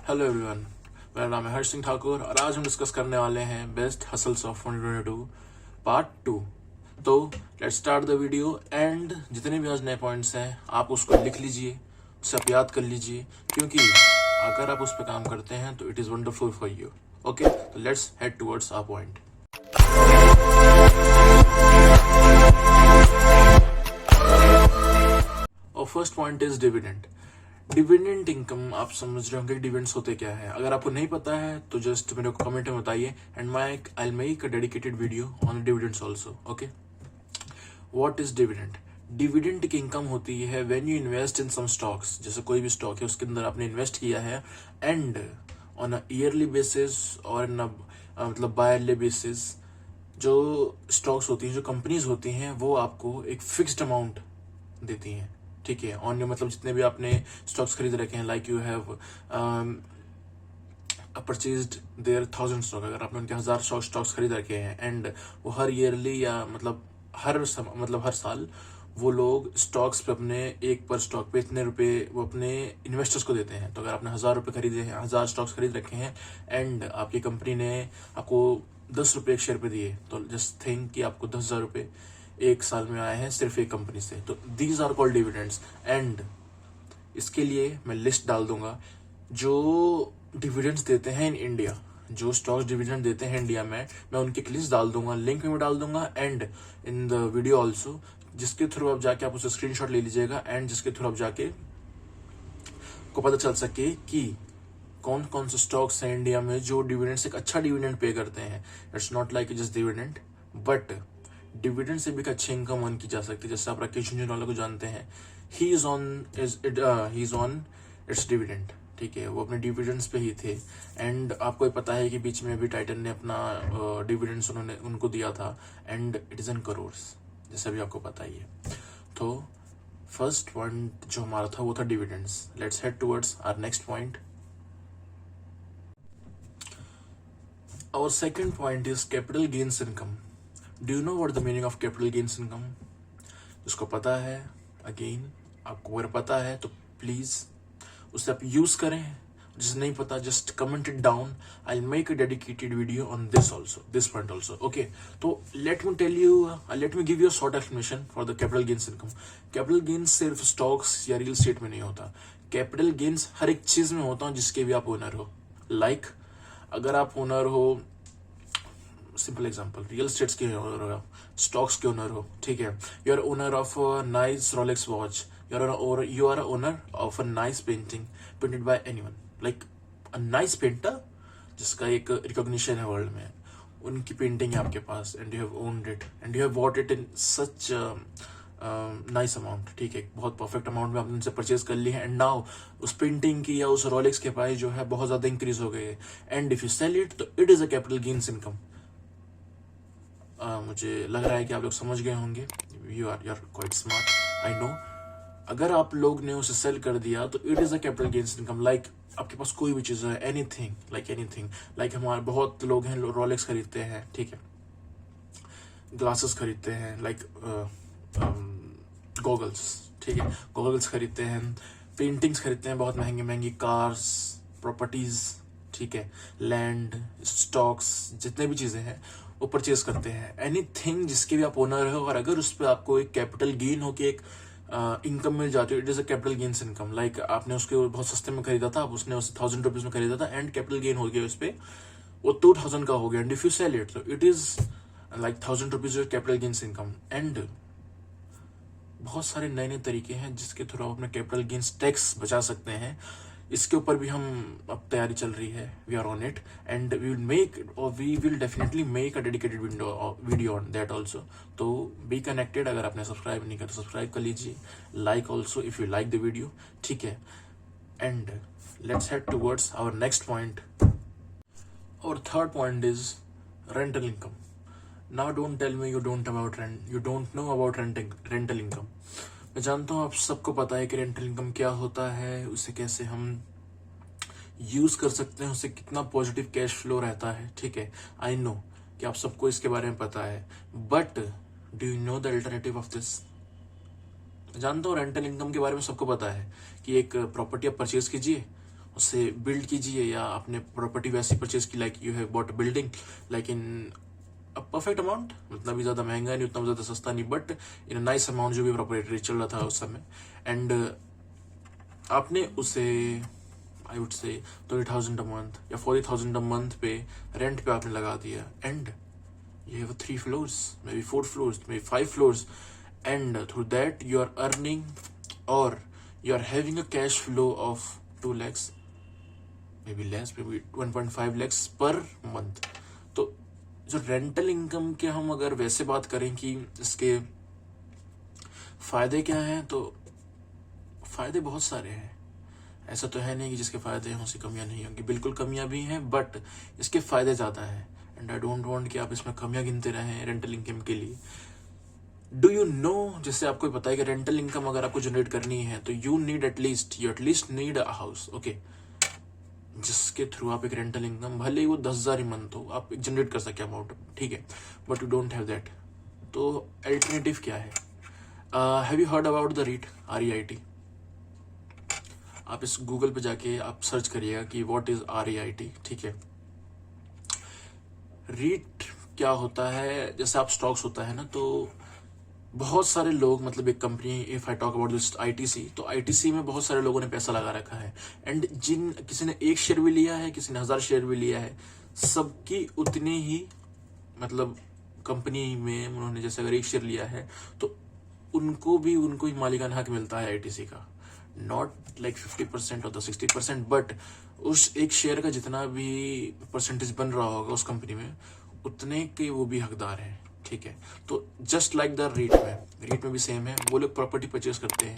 Hello everyone, मेरा नाम है हर्ष सिंह ठाकुर और आज हम डिस्कस करने वाले हैं बेस्ट हसल्स ऑफ 2022 पार्ट 2। तो let's start the video and जितने भी आज नए पॉइंट्स हैं आप उसको लिख लीजिए, उसे आप याद कर लीजिए, क्योंकि अगर आप उस पर काम करते हैं तो it is wonderful for you. Okay, तो let's head towards our point. और first point is dividend. Dividend income, आप समझ रहे होंगे डिविडेंड्स होते क्या है। अगर आपको नहीं पता है तो जस्ट मेरे को कमेंट में बताइए and I make a dedicated video on dividends also. Okay, what is dividend? Dividend की इनकम होती है when you invest in some stocks. जैसे कोई भी स्टॉक है उसके अंदर आपने इन्वेस्ट किया है and on a yearly basis और मतलब बायरली बेसिस जो स्टॉक्स होती हैं, जो कंपनीज होती हैं, वो आपको एक फिक्स्ड अमाउंट देती हैं। ठीक है, ऑन मतलब जितने भी आपने स्टॉक्स खरीद रखे हैं, like you have purchased their 1000 स्टॉक, अगर आपने उनके 1000 स्टॉक्स खरीद रखे हैं एंड वो हर ईयरली या मतलब हर साल वो लोग स्टॉक्स पे अपने एक पर स्टॉक पे इतने रुपए वो अपने इन्वेस्टर्स को देते हैं। तो अगर आपने 1000 रुपए खरीदे हैं, 1000 स्टॉक्स खरीद रखे हैं एंड आपकी कंपनी ने आपको 10 रुपए एक शेयर पे दिए, तो जस्ट थिंक कि आपको 10,000 रुपए एक साल में आए हैं सिर्फ एक कंपनी से। तो these are called dividends and इसके लिए मैं लिस्ट डाल दूंगा जो डिविडेंड्स देते हैं इन इंडिया, जो स्टॉक्स डिविडेंड देते हैं इंडिया में, मैं उनकी एक लिस्ट डाल दूंगा, लिंक में डाल दूंगा and in the video also, जिसके थ्रू आप जाके आप उसे स्क्रीनशॉट ले लीजिएगा एंड जिसके थ्रू आप जाके को पता चल सके कि कौन कौन से स्टॉक्स हैं इंडिया में जो डिविडेंड एक अच्छा डिविडेंड पे करते हैं। It's not like just dividend, but dividend से भी एक अच्छी इनकम अर्न की जा सकती है। जैसे आप राकेश झुंझुनवाला को जानते हैं, he is on it's dividend. ठीक है, वो अपने डिविडेंड्स पे ही थे एंड आपको ये पता है कि बीच में अभी टाइटन ने अपना डिविडेंड्स उन्होंने उनको दिया था and it is in crores, जैसे भी आपको पता ही है। तो फर्स्ट पॉइंट जो हमारा था वो था dividends. Let's head towards our next point. Our second point is capital gains income. Do you know what the meaning of capital gains income? जिसको पता है, अगेन आपको अगर पता है तो प्लीज उसे आप यूज करें, जिसे नहीं पता just comment it down. I make a dedicated video on this also, this point also. Okay, तो let me give you short explanation for the capital gains income. Capital gains सिर्फ stocks या real estate में नहीं होता, capital gains हर एक चीज में होता है जिसके भी आप ओनर हो। लाइक अगर आप ओनर हो, सिंपल एग्जांपल, रियल स्टेट्स के ओनर हो, स्टॉक्स के ओनर हो, ठीक है, you are owner of nice Rolex watch, you are owner of a nice painting painted by anyone, like a nice painter जिसका एक रिकॉग्निशन है वर्ल्ड में, उनकी पेंटिंग है आपके पास and you have owned it and you have bought it in such nice amount. ठीक है, बहुत परफेक्ट अमाउंट में आपने उनसे परचेज कर ली है एंड नाउ उस पेंटिंग की या उस रोलेक्स के प्राइस जो है बहुत ज्यादा इंक्रीज हो गई है and if you sell it तो it is a capital gains income. मुझे लग रहा है कि आप लोग समझ गए होंगे, you are quite smart, I know. अगर आप लोग ने उसे सेल कर दिया तो it is a capital gains income. Like आपके पास कोई भी चीज है, एनीथिंग, लाइक हमारे बहुत लोग हैं रोलेक्स खरीदते हैं, ठीक है, ग्लासेस खरीदते हैं, लाइक गॉगल्स, ठीक है, गॉगल्स खरीदते हैं, पेंटिंग्स खरीदते हैं, बहुत महंगी महंगी कार्स, प्रॉपर्टीज, ठीक है, लैंड, स्टॉक्स, जितने भी चीजें हैं वो परचेज करते हैं। एनीथिंग जिसके भी आप ओनर हो और अगर उस पर आपको एक कैपिटल गेन हो कि एक इनकम मिल जाती है, it is a capital gains income. Like आपने उसके बहुत सस्ते में खरीदा था, उसने उसे 1000 रुपीज में खरीदा था एंड कैपिटल गेन हो गया उस पर, वो 2000 का हो गया and if you sell it तो it is like 1000 rupees capital gains income. And बहुत सारे नए नए तरीके हैं जिसके थ्रू आप अपने कैपिटल गेन्स टैक्स बचा सकते हैं। इसके ऊपर भी हम अब तैयारी चल रही है, we are on it and we will definitely make a dedicated video on that also. तो बी कनेक्टेड, अगर आपने सब्सक्राइब नहीं किया तो सब्सक्राइब कर लीजिए, like also if you like the video, ठीक है। And let's head towards our next point. और third point is rental income. Now don't tell me you don't know about rental income. मैं जानता हूँ आप सबको पता है कि रेंटल इनकम क्या होता है, उसे कैसे हम यूज कर सकते हैं, उससे कितना पॉजिटिव कैश फ्लो रहता है, ठीक है। आई नो कि आप सबको इसके बारे में पता है, but do you know the alternative of this? जानता हूँ रेंटल इनकम के बारे में सबको पता है कि एक प्रॉपर्टी आप परचेज कीजिए, उससे बिल्ड कीजिए, या आपने प्रॉपर्टी वैसी परचेज की like you have bot building like in a perfect amount, उतना भी ज़्यादा महंगा नहीं उतना भी ज़्यादा सस्ता नहीं, but in a nice amount जो भी प्रॉपर्टी रेट चल रहा था उस समय, एंड आपने उसे I would say 30,000 a month या 40,000 अ मंथ पे रेंट पे आपने लगा दिया, and you have 3 floors, maybe 4 floors, maybe 5 floors, and through that you are earning, or you are having a cash flow of 2 lakhs, maybe less, maybe 1.5 lakhs per month. तो जो rental income के हम अगर वैसे बात करें कि इसके फायदे क्या हैं, तो फायदे बहुत सारे हैं। ऐसा तो है नहीं कि जिसके फायदे हैं उसकी कमियां नहीं होंगी, बिल्कुल कमियां भी हैं, बट इसके फायदे ज़्यादा हैं, एंड आई डोंट वांट कि आप इसमें कमियां गिनते रहें रेंटल इनकम के लिए। डू यू नो, जैसे आपको पता है कि रेंटल इनकम अगर आपको जनरेट करनी है तो you at least need a house, okay, जिसके थ्रू आप एक रेंटल इनकम, भले ही वो 10,000 ही मंथ हो, आप जनरेट कर सके अमाउंट, ठीक है, but you don't have that. तो अल्टरनेटिव क्या है? Have you heard about the REIT, REIT? आप इस गूगल पे जाके आप सर्च करिएगा कि व्हाट इज REIT, ठीक है। रीट क्या होता है? जैसे आप स्टॉक्स होता है ना, तो बहुत सारे लोग, मतलब एक company, if I talk about this ITC, तो ITC में बहुत सारे लोगों ने पैसा लगा रखा है, एंड किसी ने 1 शेयर भी लिया है, किसी ने 1000 शेयर भी लिया है, सबकी उतनी ही, मतलब कंपनी में उन्होंने जैसे अगर 1 शेयर लिया है तो उनको ही मालिकाना हक मिलता है ITC का, नॉट लाइक 50% और 60%, बट उस 1 शेयर का जितना भी परसेंटेज बन रहा होगा उस कंपनी में, उतने के वो भी हकदार हैं, ठीक है। तो जस्ट लाइक द रीट में भी सेम है, वो लोग प्रॉपर्टी परचेज करते हैं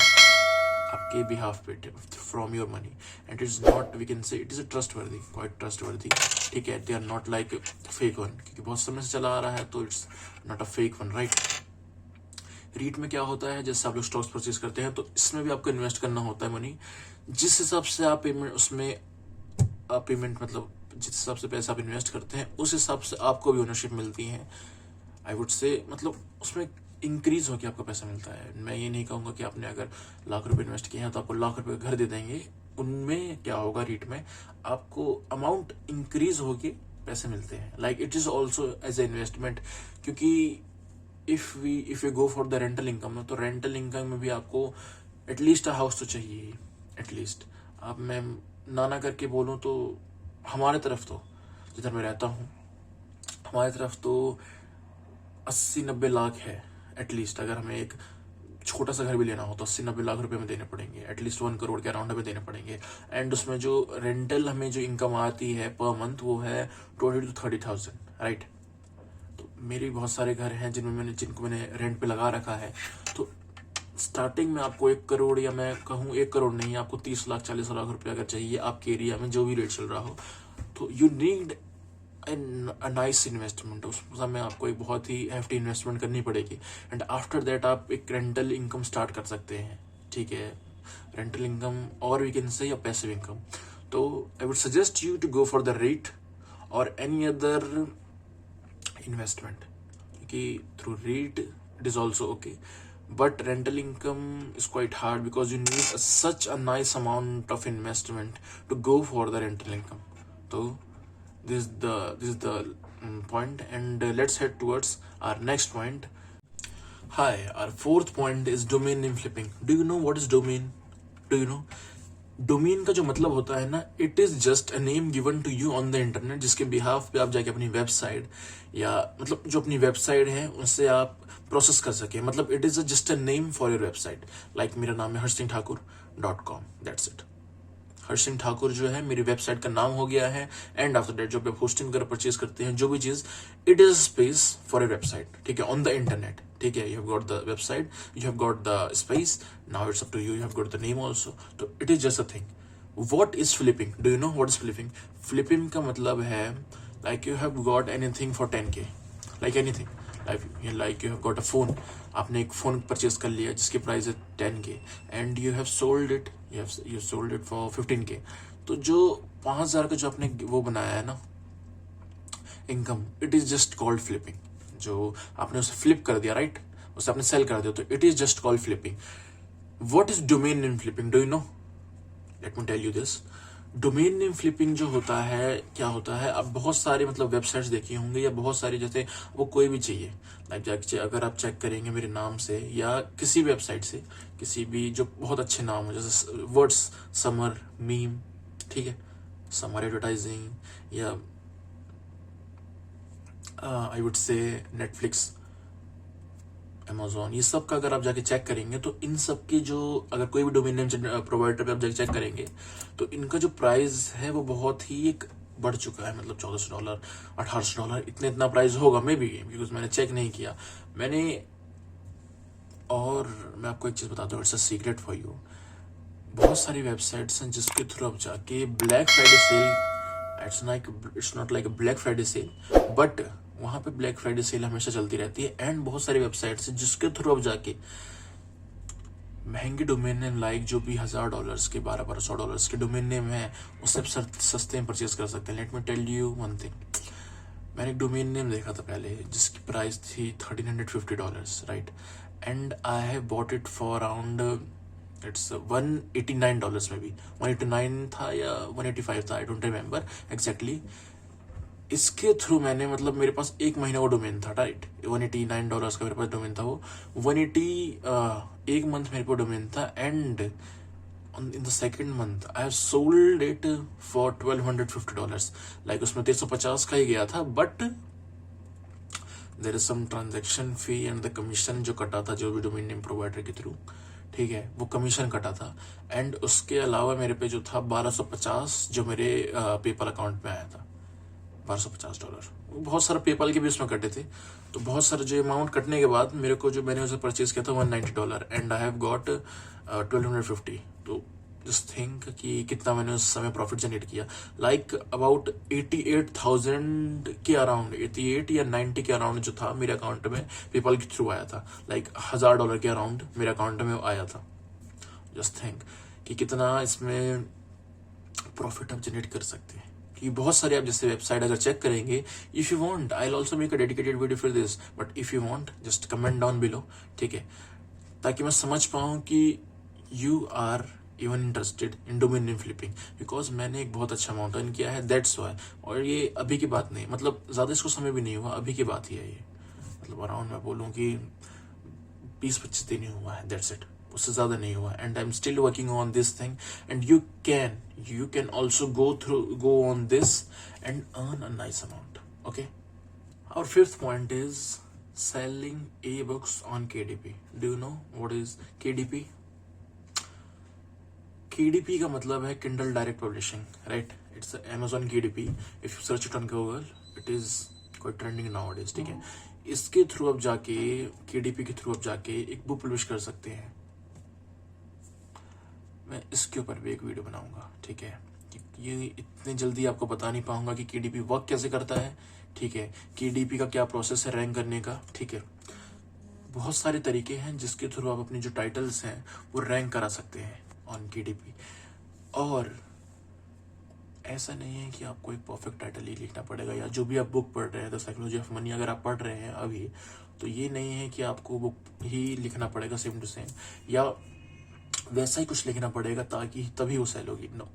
आपके बिहाफ पे from your money, and it is not, we can say it is quite trustworthy, ठीक है। They are not like fake one, क्योंकि बहुत समय से चला आ रहा है, तो it's not a fake one, right. REIT में क्या होता है, जैसे आप लोग स्टॉक्स परचेज करते हैं, तो इसमें भी आपको इन्वेस्ट करना होता है मनी, जिस हिसाब से आप पेमेंट उसमें पेमेंट, मतलब जिस हिसाब से पैसा आप इन्वेस्ट करते हैं उस हिसाब से आपको भी ओनरशिप मिलती है, आई वुड से, मतलब उसमें इंक्रीज होकर आपको पैसा मिलता है। मैं ये नहीं कहूँगा कि आपने अगर लाख रुपए इन्वेस्ट किए हैं तो आपको लाख रुपए घर दे देंगे, उनमें क्या होगा, रीट में आपको अमाउंट इंक्रीज होके पैसे मिलते हैं, like it is also as a investment, क्योंकि if you go for the rental income, तो रेंटल इनकम में भी आपको एटलीस्ट अ हाउस तो चाहिए, एटलीस्ट। अब मैं ना करके बोलूँ तो हमारे तरफ तो, जिधर मैं रहता हूँ, हमारी तरफ तो 80-90 लाख है एटलीस्ट। अगर हमें एक छोटा सा घर भी लेना हो तो 80-90 लाख रुपए में देने पड़ेंगे, एटलीस्ट 1 करोड़ के अराउंड हमें देने पड़ेंगे, एंड उसमें जो रेंटल हमें जो इनकम आती है पर मंथ, वो है 20,000 to 30,000, राइट। तो मेरे बहुत सारे घर हैं जिनको मैंने रेंट पे लगा रखा है, तो स्टार्टिंग में आपको 1 करोड़, या मैं कहूँ 1 करोड़ नहीं, आपको 30 लाख 40 लाख रुपए अगर चाहिए आपके एरिया में जो भी रेट चल रहा हो, तो यू नीड नाइस इन्वेस्टमेंट। उस समय आपको एक बहुत ही हेफ्टी इन्वेस्टमेंट करनी पड़ेगी, एंड आफ्टर दैट आप एक रेंटल इनकम स्टार्ट कर सकते हैं, ठीक है। रेंटल इनकम और वी कैन से या पैसिव इनकम। तो I would suggest you to go for the REIT और एनी अदर इन्वेस्टमेंट, क्योंकि through REIT it is also okay, but rental income is quite hard because you need such a nice amount of investment to go for the rental income. So this is the point, and let's head towards our next point. Hi, our 4th point is domain name flipping. Do you know what is domain? Do you know? Domain का जो मतलब होता है ना, it is just a name given to you on the internet, जिसके behalf पे आप जाके अपनी वेबसाइट, या मतलब जो अपनी वेबसाइट है उससे आप प्रोसेस कर सके, मतलब it is just a name for your website. Like मेरा नाम है harshsinghthakure.com, that's it. Harsh Singh Thakur जो है मेरी वेबसाइट का नाम हो गया है, एंड आफ्टर दैट जो आप होस्टिंग वगैरह परचेज करते हैं, जो भी चीज, it is space for a website, ठीक है, ऑन द इंटरनेट, ठीक है। You have got the website, you have got the space, now it's up to you have got the name also, तो it is just a thing. What is flipping? Do you know what is flipping? Flipping का मतलब है like you have got anything for 10K, like anything, like you have got a phone, आपने एक phone purchase कर लिया जिसकी price है 10K, and you have sold it, you sold it for 15K। तो जो 5,000 का जो आपने वो बनाया है ना income, it is just called flipping. जो आपने उसे फ्लिप कर दिया, राइट, उसे आपने सेल कर दिया, तो it is just called flipping. What is domain name flipping? Do you know? Let me tell you this. Domain name flipping जो होता है, क्या होता है, अब बहुत सारे मतलब वेबसाइट्स देखी होंगे या बहुत सारी, जैसे वो कोई भी चाहिए, लाइक अगर आप चेक करेंगे मेरे नाम से या किसी वेबसाइट से, किसी भी जो बहुत अच्छे नाम हो, जैसे वर्ड्स समर मीम, ठीक है, समर एडवर्टाइजिंग, या I would say Netflix, Amazon, ये सब का अगर आप जाके चेक करेंगे तो इन सब की जो, अगर कोई भी डोमेन नेम प्रोवाइडर पे आप जाके चेक करेंगे तो इनका जो प्राइस है वो बहुत ही एक बढ़ चुका है, मतलब $1400, $1800, इतना प्राइस होगा मे बी, बिकॉज मैंने चेक नहीं किया मैंने। और मैं आपको एक चीज बताता हूँ, it's a secret for you, बहुत सारी वेबसाइट्स हैं जिसके थ्रू आप जाके black Friday sale, it's not like black Friday sale, but वहां पे ब्लैक फ्राइडे सेल हमेशा चलती रहती है। एंड बहुत सारी वेबसाइट्स हैं जिसके थ्रू आप जाके महंगे डोमेन नेम, लाइक जो भी $1000 के, $1200 के डोमेन नेम है, उससे सस्ते में परचेज कर सकते हैं। Let me tell you one thing, मैंने एक डोमेन नेम देखा था पहले जिसकी प्राइस थी $1350, right, and I have bought it for around, it's $189 में भी, 189 था या 185 था, आई डोंट रिमेम्बर एग्जैक्टली। इसके थ्रू मैंने, मतलब मेरे पास एक महीना वो डोमेन था, राइट, $189 का मेरे पास डोमेन था वो, 180 एक मंथ मेरे पास डोमेन था, and in the second month I have sold it for $1250, लाइक उसमें 350 का ही गया था, but there is some transaction fee and the commission जो कटा था जो भी डोमेन नेम प्रोवाइडर के थ्रू, ठीक है, वो कमीशन कटा था। एंड उसके अलावा मेरे पे जो था 1250 जो मेरे पेपल अकाउंट में आया था, $1250, बहुत सारा पेपाल के भी उसमें कटे थे, तो बहुत सारे जो अमाउंट कटने के बाद मेरे को, जो मैंने उसे परचेज किया था $190, एंड आई हैव गॉट 1250। तो जस्ट थिंक कि कितना मैंने उस समय प्रॉफिट जनरेट किया, लाइक अबाउट 88,000 के अराउंड, 88 या 90 के अराउंड जो था मेरे अकाउंट में पेपाल के थ्रू आया था, लाइक $1000 के अराउंड मेरे अकाउंट में आया था। जस्ट थिंक कि कितना इसमें प्रॉफिट आप जनरेट कर सकते हैं, कि बहुत सारे आप जैसे वेबसाइट अगर चेक करेंगे, if you want I will also make a dedicated video for this, but if you want just comment down below, ठीक है, ताकि मैं समझ पाऊँ कि you are even interested in domain name flipping, because मैंने एक बहुत अच्छा अमाउंट अर्न किया है, दैट्स वाई। और ये अभी की बात नहीं, मतलब ज़्यादा इसको समय भी नहीं हुआ, अभी की बात ही है ये, मतलब अराउंड मैं बोलूँ कि 20-25 दिन ही हुआ है, दैट्स इट, उससे ज्यादा नहीं हुआ। And I am still working on this thing, and you can also go on this and earn a nice amount. Okay, our fifth point is selling ebooks on KDP. Do you know what is KDP? KDP का मतलब है Kindle Direct Publishing, right? It's Amazon KDP. If you search it on Google, it is quite trending nowadays, ठीक है। इसके through आप जाके, KDP के through आप जाके एक बुक पब्लिश कर सकते हैं। मैं इसके ऊपर भी एक वीडियो बनाऊंगा, ठीक है, ये इतनी जल्दी आपको बता नहीं पाऊंगा कि KDP वर्क कैसे करता है, ठीक है, KDP का क्या प्रोसेस है रैंक करने का, ठीक है, बहुत सारे तरीके हैं जिसके थ्रू आप अपनी जो टाइटल्स हैं वो रैंक करा सकते हैं ऑन KDP। और ऐसा नहीं है कि आपको एक परफेक्ट टाइटल ही लिखना पड़ेगा, या जो भी आप बुक पढ़ रहे हैं, द साइकोलॉजी ऑफ मनी अगर आप पढ़ रहे हैं अभी, तो ये नहीं है कि आपको बुक ही लिखना पड़ेगा सेम टू सेम, या वैसा ही कुछ लिखना पड़ेगा ताकि तभी वो सेल होगी। नो,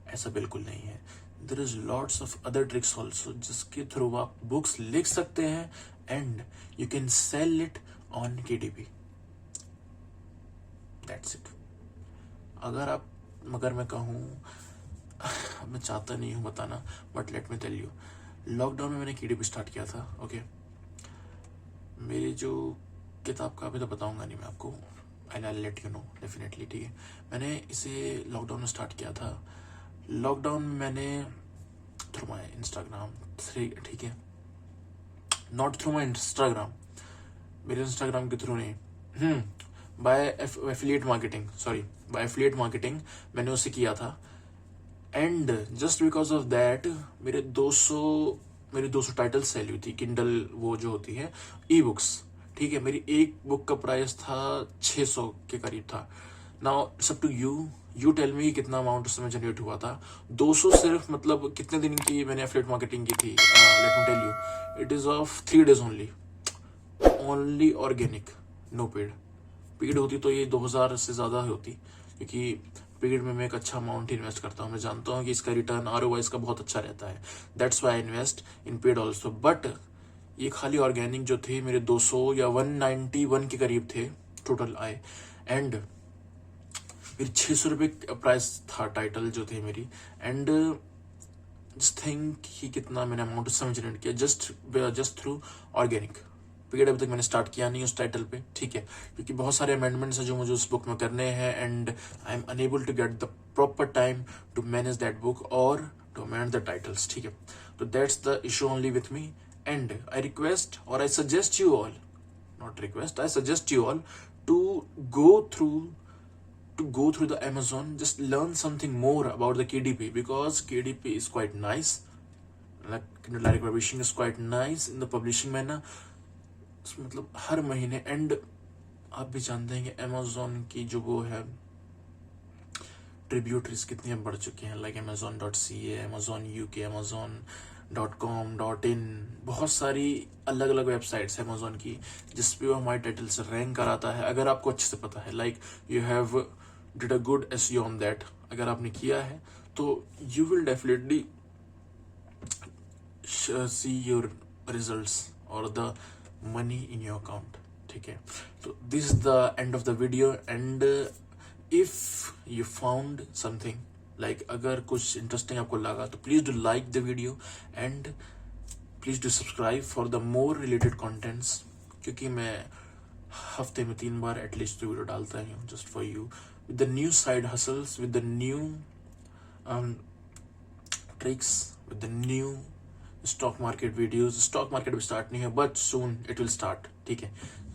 ऐसा बिल्कुल नहीं है। There is lots of other tricks also जिसके थ्रू आप बुक्स लिख सकते हैं and you can sell it on KDP, that's it. मगर मैं कहूँ, मैं चाहता नहीं हूँ बताना, but let me tell you, lockdown में मैंने KDP स्टार्ट किया था, ओके। मेरी जो किताब का अभी तो बताऊंगा नहीं मैं आपको, I let you know definitely, ठीक है। मैंने इसे लॉकडाउन में स्टार्ट किया था। लॉकडाउन में मैंने थ्रू माई इंस्टाग्राम, ठीक है, नॉट थ्रू माई इंस्टाग्राम, मेरे इंस्टाग्राम के थ्रू नहीं, by affiliate marketing, by affiliate marketing मैंने उसे किया था। And just because of that मेरे 200 टाइटल सेल हुई थी, किंडल वो जो होती है ई बुक्स, ठीक है। मेरी एक बुक का प्राइस था 600 के करीब था। Now it's up to you tell me कितना अमाउंट उस समय जनरेट हुआ था। 200 सिर्फ, मतलब कितने दिन की मैंने एफिलिएट मार्केटिंग की थी, let me tell you, it is of 3 days only organic, no paid होती तो ये 2000 से ज्यादा होती, क्योंकि पेड में मैं एक अच्छा अमाउंट इन्वेस्ट करता हूँ। मैं जानता हूँ कि इसका रिटर्न ROI इसका बहुत अच्छा रहता है, that's why I invest in paid also. But ये खाली ऑर्गेनिक जो थे मेरे 200 या 191 के करीब थे टोटल आए, एंड फिर 600 रुपये प्राइस था टाइटल जो थे मेरी, एंड जस्ट थिंक कि कितना मैंने अमाउंट उस समय जनरेट किया जस्ट थ्रू ऑर्गेनिक। पेड अभी तक मैंने स्टार्ट किया नहीं उस टाइटल पे, ठीक है, क्योंकि बहुत सारे अमेंडमेंट्स हैं जो मुझे उस बुक में करने हैं, and I am unable to get the proper time to manage that book और टू अमेंड द टाइटल्स, ठीक है। तो that's the issue only with me, and I request और I suggest you all, not request, I suggest you all to go through the Amazon, just learn something more about the KDP, because KDP is quite nice, like Kindle Direct Publishing is quite nice in the publishing में ना, मतलब हर महीने, and आप भी जानते हैं कि Amazon की जो वो है ट्रिब्यूटरीज कितनी बढ़ चुकी हैं, like Amazon.ca, Amazon UK, Amazon.com.in, बहुत सारी अलग अलग वेबसाइट्स है Amazon की जिस पे वो हमारे टाइटल से रैंक कराता है, अगर आपको अच्छे से पता है, like you have did a good SEO on that, अगर आपने किया है तो you will definitely see your results और the money in your account, ठीक है। तो this is the end of the video, and if you found something like, अगर कुछ इंटरेस्टिंग आपको लगा तो please do like the video, and please do subscribe for the more related contents, क्योंकि मैं हफ्ते में 3 बार एटलीस्ट वीडियो डालता ही हूँ just for you, with the new side hustles, with the new tricks, with the new stock market videos. Stock market भी start नहीं है but soon it will start, ठीक है।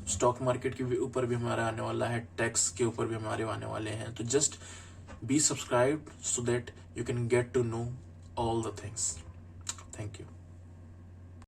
स्टॉक मार्केट के ऊपर भी हमारा आने वाला है, टैक्स के ऊपर भी हमारे आने वाले हैं, तो just be subscribed so that you can get to know all the things. Thank you.